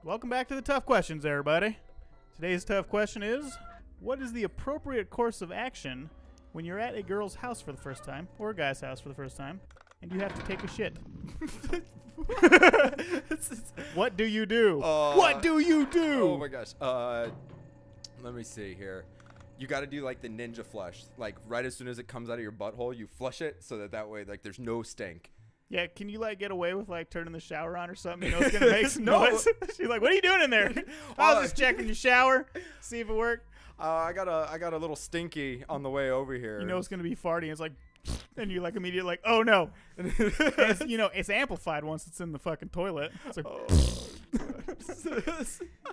Welcome back to the tough questions, everybody. Today's tough question is, what is the appropriate course of action when you're at a girl's house for the first time, or a guy's house for the first time, and you have to take a shit? What do you do? What do you do? Oh my gosh. Let me see here. You got to do like the ninja flush. Like right as soon as it comes out of your butthole, you flush it so that way like there's no stink. Yeah, can you like get away with like turning the shower on or something? You know it's gonna make some noise. She's like, "What are you doing in there?" I was just checking your shower, see if it worked. I got a little stinky on the way over here. You know it's gonna be farty. It's like, and you like immediately like, "Oh no!" It's amplified once it's in the fucking toilet. It's like,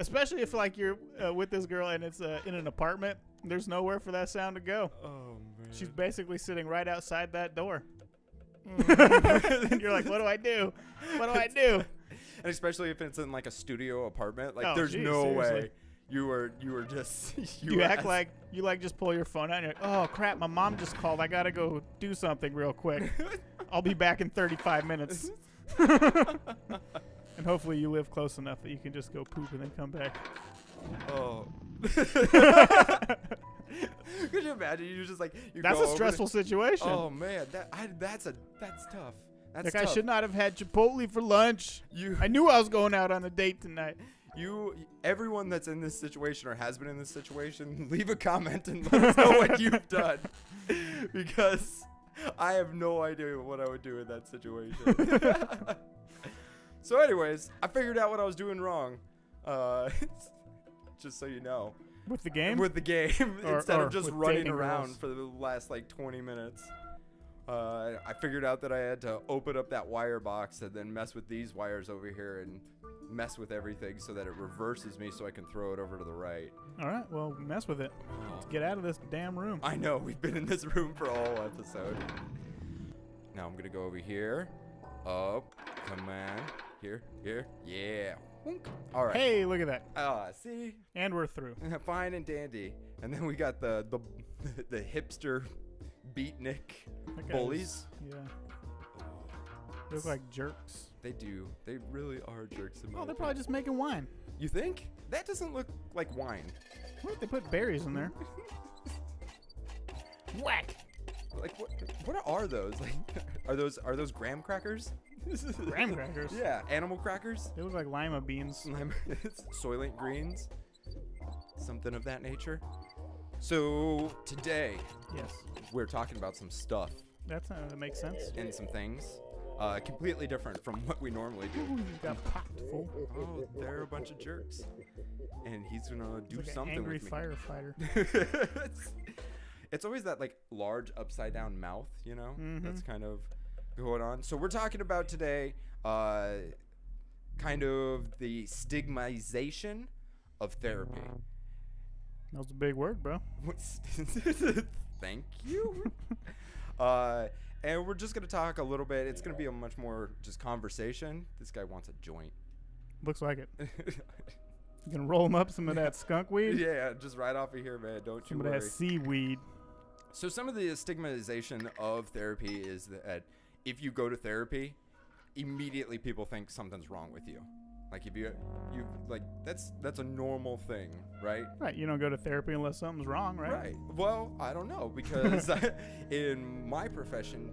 especially if like you're with this girl and it's in an apartment. There's nowhere for that sound to go. Oh man. She's basically sitting right outside that door. And you're like, what do I do? What do I do? And especially if it's in like a studio apartment, like there's geez, no seriously. way you were just you act like you like just pull your phone out and you're like, oh crap, my mom just called. I gotta go do something real quick. I'll be back in 35 minutes. And hopefully you live close enough that you can just go poop and then come back. Oh. Could you imagine? You just like that's a stressful situation. Oh man, that's tough. That's like tough. I should not have had Chipotle for lunch. I knew I was going out on a date tonight. Everyone that's in this situation or has been in this situation, leave a comment and let us know what you've done, because I have no idea what I would do in that situation. So, anyways, I figured out what I was doing wrong. Just so you know. With the game? With the game. Instead of just running around girls. for the last like 20 minutes. I figured out that I had to open up that wire box and then mess with these wires over here and mess with everything so that it reverses me so I can throw it over to the right. All right, well, mess with it. Let's get out of this damn room. I know, we've been in this room for a whole episode. Now I'm going to go over here. Up. Come on. Here. Yeah. All right. Hey, look at that. See? And we're through. Fine and dandy. And then we got the hipster beatnik bullies. Yeah. They look like jerks. They do. They really are jerks. Oh, they're probably just making wine. You think? That doesn't look like wine. What? They put berries in there. Whack. Like what are those? Like are those graham crackers? Graham crackers? Yeah, animal crackers. They look like lima beans. Soylent greens. Something of that nature. So today, yes, we're talking about some stuff. That makes sense. And some things. Completely different from what we normally do. Ooh, you got popped, fool. Oh, they're a bunch of jerks. And he's gonna do like something an angry with me. firefighter. It's always that like large upside down mouth, you know? Mm-hmm. That's kind of going on. So we're talking about today kind of the stigmatization of therapy. That was a big word, bro. Thank you. And we're just going to talk a little bit. It's going to be a much more just conversation. This guy wants a joint. Looks like it. You gonna roll him up some of that skunk weed? Yeah, just right off of here, man. Don't you worry. Some of that seaweed. So some of the stigmatization of therapy is that if you go to therapy, immediately people think something's wrong with you. Like if you like that's a normal thing, right? Right. You don't go to therapy unless something's wrong, right? Right. Well, I don't know, because in my profession,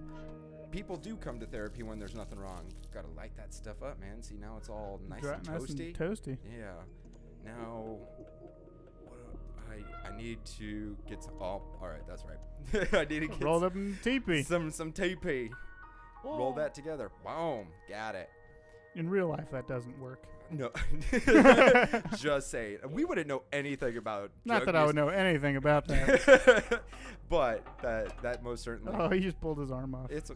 people do come to therapy when there's nothing wrong. Got to light that stuff up, man. See, now it's all nice and toasty. Yeah. Now I need to get some. Oh, all right, that's right. I need to get rolled up in TP. Some TP. Roll that together. Boom. Got it. In real life, that doesn't work. No. Just say it. We wouldn't know anything about. Not that I would know anything about that. But that most certainly. Oh, he just pulled his arm off. It's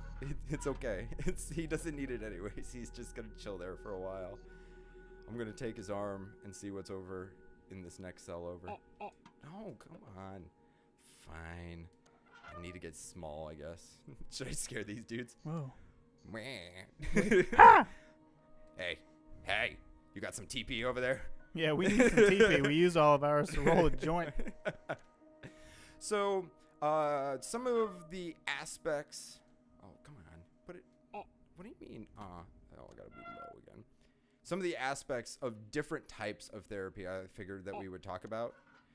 okay. He doesn't need it anyways. He's just gonna chill there for a while. I'm gonna take his arm and see what's over in this next cell over. No, come on. Fine. I need to get small, I guess. Should I scare these dudes? Whoa. Hey, you got some TP over there? Yeah, we need some TP. We used all of ours to roll a joint. So, some of the aspects. Oh, come on. Put it. Oh, what do you mean? Oh, I gotta be low again. some of the aspects of different types of therapy I figured that we would talk about.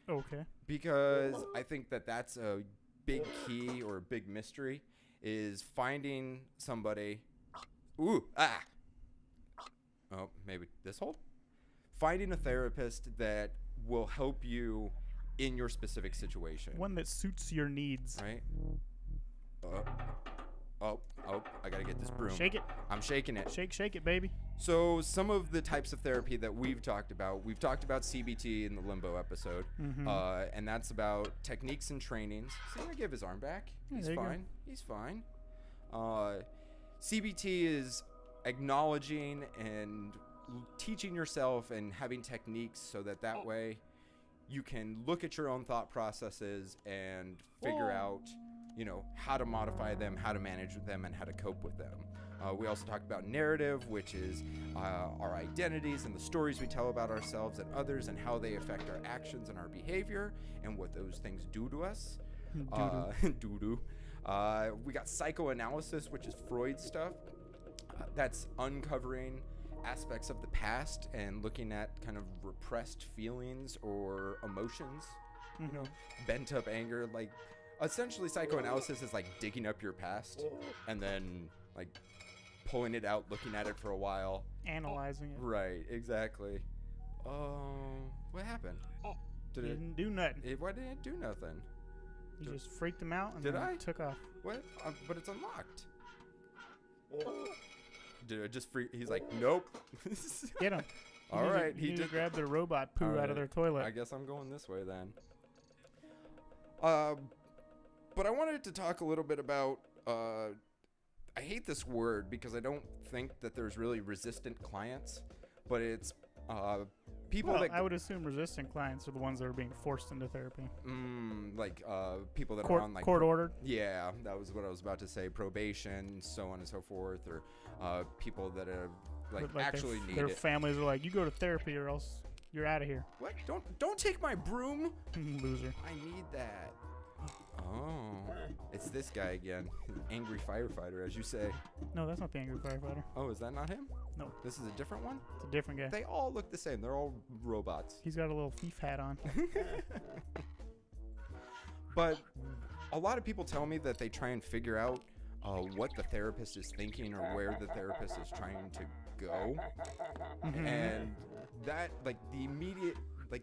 Okay. Because I think that that's a big key or a big mystery is finding somebody. Ooh, ah. Oh, maybe this hole? Finding a therapist that will help you in your specific situation. One that suits your needs. Right? Oh, I gotta get this broom. Shake it. I'm shaking it. Shake it, baby. So some of the types of therapy that we've talked about CBT in the Limbo episode, and that's about techniques and trainings. See, I give his arm back. He's fine. He's fine. CBT is acknowledging and teaching yourself and having techniques so that way you can look at your own thought processes and figure out, how to modify them, how to manage them, and how to cope with them. We also talked about narrative, which is our identities and the stories we tell about ourselves and others and how they affect our actions and our behavior and what those things do to us. Doo-doo. We got psychoanalysis, which is Freud stuff. That's uncovering aspects of the past and looking at kind of repressed feelings or emotions, bent up anger. Like, essentially psychoanalysis is like digging up your past and then like pulling it out, looking at it for a while, analyzing it. Right, exactly. What happened? Didn't do nothing. Why didn't it do nothing? You just freaked him out and Did then I? Took off. What? But it's unlocked. Did it just freak? He's like, nope. Get him. All right, he did grab the robot poo All out of their toilet. I guess I'm going this way then. But I wanted to talk a little bit about. I hate this word because I don't think that there's really resistant clients, but it's people that I would assume resistant clients are the ones that are being forced into therapy. Like people that court, are on like court ordered. Yeah, that was what I was about to say. Probation, so on and so forth, or people that are like actually need their it. families are like, you go to therapy or else you're out of here. What? Don't take my broom, Loser. I need that. Oh, it's this guy again. Angry firefighter, as you say. No, that's not the angry firefighter. Oh, is that not him? No. This is a different one? It's a different guy. They all look the same. They're all robots. He's got a little thief hat on. But a lot of people tell me that they try and figure out what the therapist is thinking or where the therapist is trying to go. And that, like, the immediate, like,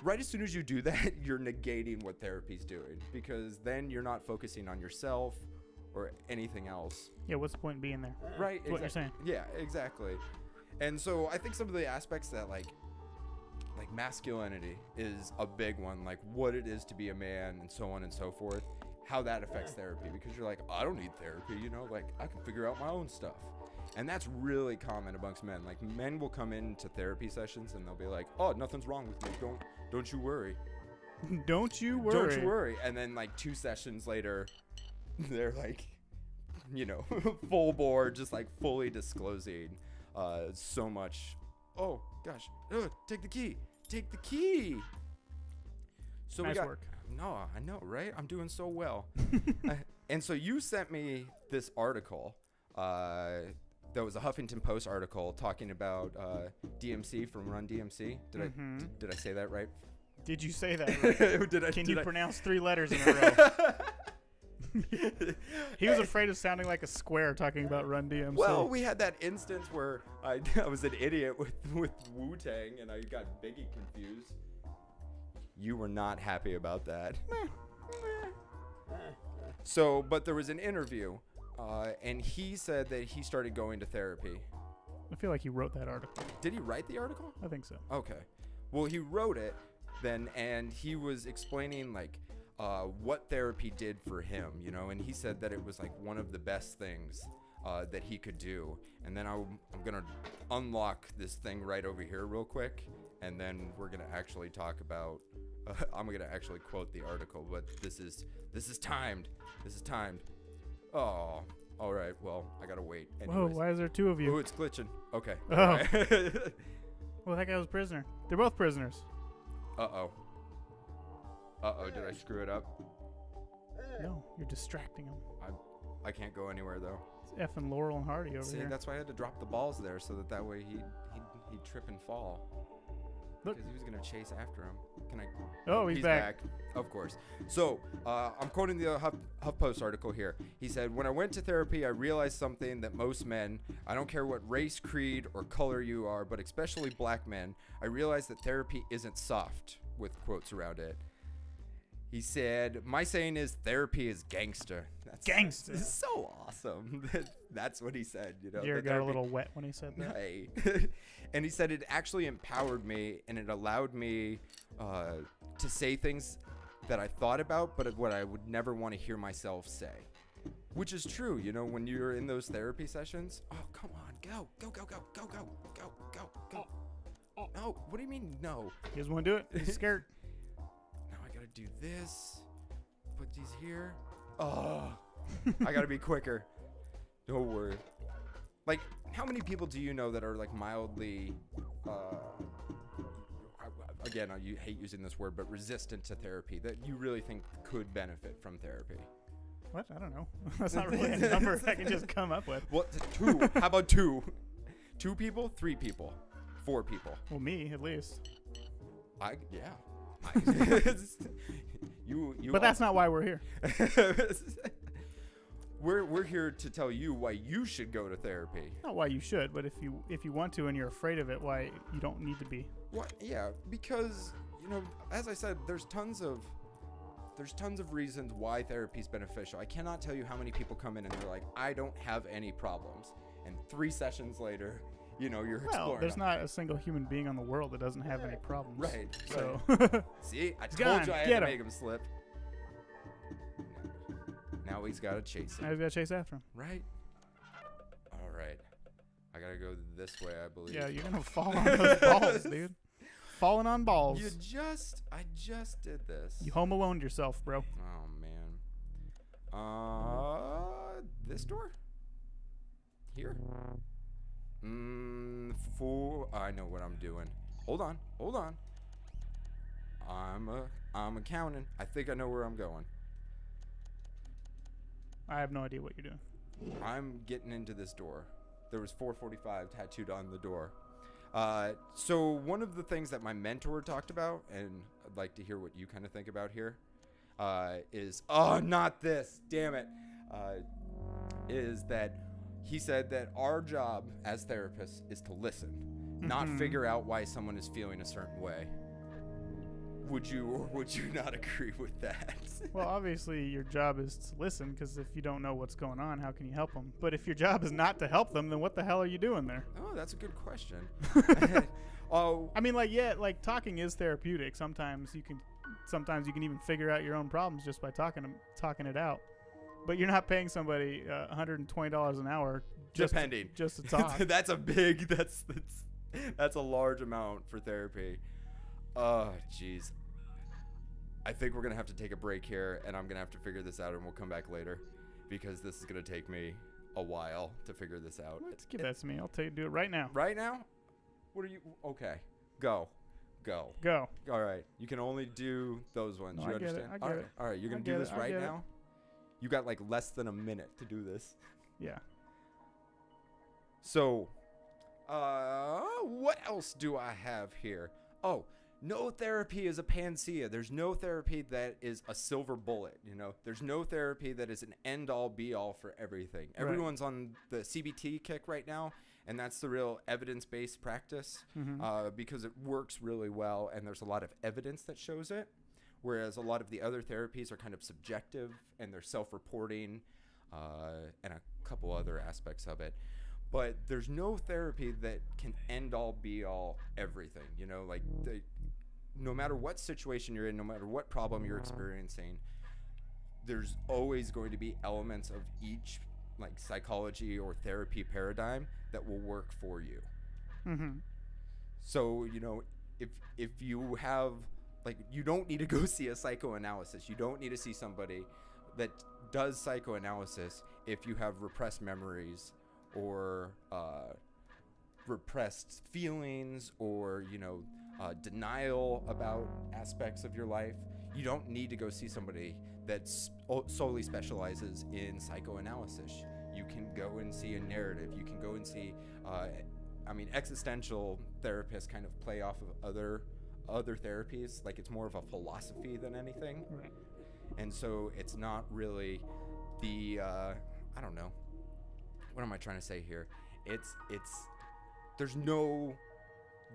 right as soon as you do that, you're negating what therapy's doing, because then you're not focusing on yourself or anything else. Yeah, what's the point in being there? Right, That's what you're saying. Yeah, exactly. And so I think some of the aspects that like masculinity is a big one, like what it is to be a man and so on and so forth, how that affects therapy, because you're like, I don't need therapy, like I can figure out my own stuff. And that's really common amongst men. Like, men will come into therapy sessions and they'll be like, oh, nothing's wrong with me. Don't you worry. Don't you worry. Don't you worry. And then, like, 2 sessions later, they're like, full bore, just like fully disclosing so much. Oh, gosh. Take the key. Take the key. So nice we got, work. No, I know, right? I'm doing so well. And so you sent me this article. There was a Huffington Post article talking about DMC from Run DMC. Did I say that right? Did you say that right? Can you pronounce 3 letters in a row? He was afraid of sounding like a square talking about Run DMC. Well, we had that instance where I was an idiot with Wu-Tang and I got Biggie confused. You were not happy about that. So, but there was an interview. And he said that he started going to therapy. I feel like he wrote that article. Did he write the article? I think so. Okay. Well, he wrote it then, and he was explaining like what therapy did for him, and he said that it was like one of the best things that he could do. And then I'm gonna unlock this thing right over here real quick, and then we're gonna actually talk about. I'm gonna actually quote the article, but this is timed. This is timed. Oh, all right. Well, I gotta wait. Anyways. Whoa, why is there 2 of you? Oh, it's glitching. Okay. Oh. Right. Well, that guy was a prisoner. They're both prisoners. Uh-oh. Did I screw it up? No, you're distracting him. I can't go anywhere, though. It's effing Laurel and Hardy over See, here. that's why I had to drop the balls there, so that way he'd he'd trip and fall. Look. Because he was going to chase after him. Can I? Oh, he's back. Of course. So, I'm quoting the HuffPost article here. He said, "When I went to therapy, I realized something that most men, I don't care what race, creed, or color you are, but especially black men, I realized that therapy isn't soft," with quotes around it. He said, "My saying is therapy is gangster." That's Gangster. so awesome. That's what he said. You know, Your that got a therapy- little wet when he said that. Hey. And he said it actually empowered me, and it allowed me to say things that I thought about, but what I would never want to hear myself say. Which is true, you know, when you're in those therapy sessions. Oh, come on, go. No, what do you mean no? He doesn't want to do it. He's scared. Now I gotta do this. Put these here. Oh, I gotta be quicker. Don't worry. Like, how many people do you know that are like mildly, again, I hate using this word, but resistant to therapy that you really think could benefit from therapy? What? I don't know. That's not really a number I can just come up with. What? Two? How about two? 2 people? 3 people? 4 people? Well, me at least. You. But that's not why we're here. We're here to tell you why you should go to therapy. Not why you should, but if you want to and you're afraid of it, why you don't need to be. What? Yeah, because, you know, as I said, there's tons of reasons why therapy is beneficial. I cannot tell you how many people come in and they're like, I don't have any problems, and 3 sessions later, you know, you're exploring. Well, there's not a single human being on the world that doesn't have any problems. Right. So. See, I He's told gone. you I had Get to him. make him slip. Now he's got to chase Now him. he's got to chase after him. Right. All right. I gotta go this way, I believe. Yeah, you're gonna fall on those balls, dude. Falling on balls. I just did this. You home alone yourself, bro. Oh man. This door? Here? I know what I'm doing. Hold on. I'm accounting. I think I know where I'm going. I have no idea what you're doing. I'm getting into this door. There was 445 tattooed on the door. So one of the things that my mentor talked about, and I'd like to hear what you kind of think about here, is, not this, damn it, is that he said that our job as therapists is to listen, not figure out why someone is feeling a certain way. Would you or would you not agree with that? Well, obviously your job is to listen, because if you don't know what's going on, how can you help them? But if your job is not to help them, then what the hell are you doing there? Oh, that's a good question. I mean, like talking is therapeutic. Sometimes you can even figure out your own problems just by talking it out. But you're not paying somebody $120 an hour just to talk. That's a large amount for therapy. Oh, jeez. I think we're going to have to take a break here, and I'm going to have to figure this out, and we'll come back later, because this is going to take me a while to figure this out. Let's give that to me. I'll do it right now. Right now? What are you? Okay. Go. Go. All right. You can only do those ones. No, You I get it. understand? I get it. All right. You're going to I do get this it. I right get it. now? You got like less than a minute to do this. Yeah. So, what else do I have here? Oh, no therapy is a panacea. There's no therapy that is a silver bullet, you know. There's no therapy that is an end-all, be-all for everything. Right. Everyone's on the CBT kick right now, and that's the real evidence-based practice because it works really well, and there's a lot of evidence that shows it, whereas a lot of the other therapies are kind of subjective, and they're self-reporting, and a couple other aspects of it. But there's no therapy that can end-all, be-all everything, you know, like no matter what situation you're in, no matter what problem you're experiencing, there's always going to be elements of each like psychology or therapy paradigm that will work for you. So, you know, if you have, like, you don't need to go see a psychoanalysis. You don't need to see somebody that does psychoanalysis if you have repressed memories or repressed feelings or, you know, denial about aspects of your life. You don't need to go see somebody that solely specializes in psychoanalysis. You can go and see a narrative. You can go and see I mean, existential therapists kind of play off of other therapies. Like, it's more of a philosophy than anything. Right. And so it's not really the I don't know. What am I trying to say here? It's there's no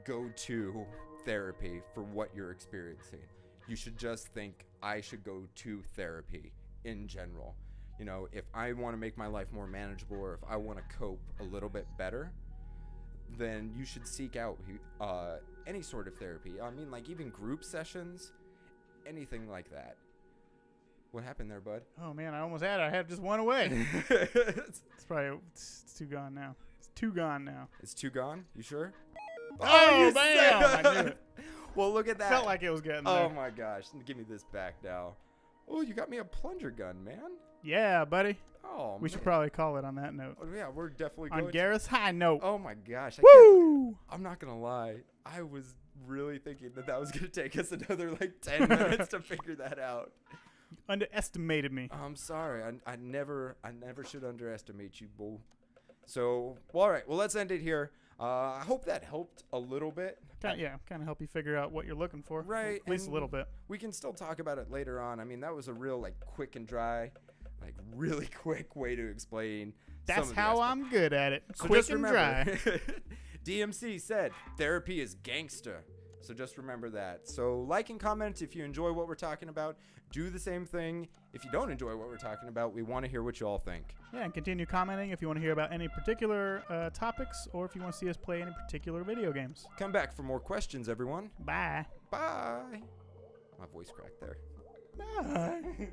go-to therapy for what you're experiencing. You should just think, I should go to therapy in general. You know, if I want to make my life more manageable, or if I want to cope a little bit better, then you should seek out any sort of therapy. I mean, like, even group sessions, anything like that. What happened there, bud? Oh, man, I almost had it. I had just one away. It's probably it's too gone now. It's too gone now. It's too gone? You sure? Oh, bam! I knew it. Well, look at that. Felt like it was getting there. Oh, my gosh. Give me this back now. Oh, you got me a plunger gun, man. Yeah, buddy. Oh, we should probably call it on that note. Oh, yeah, we're definitely on going Gareth's high note. Oh, my gosh. Woo! I'm not going to lie. I was really thinking that was going to take us another, like, 10 minutes to figure that out. You underestimated me. I'm sorry. I never should underestimate you, boo. So, well, all right. Well, let's end it here. I hope that helped a little bit. Kind of help you figure out what you're looking for. Right. At least a little bit. We can still talk about it later on. I mean, that was a real, like, quick and dry, like, really quick way to explain. That's how I'm good at it. So quick and dry. DMC said therapy is gangsta. So just remember that. So like and comment if you enjoy what we're talking about. Do the same thing if you don't enjoy what we're talking about. We want to hear what you all think. Yeah, and continue commenting if you want to hear about any particular topics, or if you want to see us play any particular video games. Come back for more questions, everyone. Bye. Bye. My voice cracked there. Bye.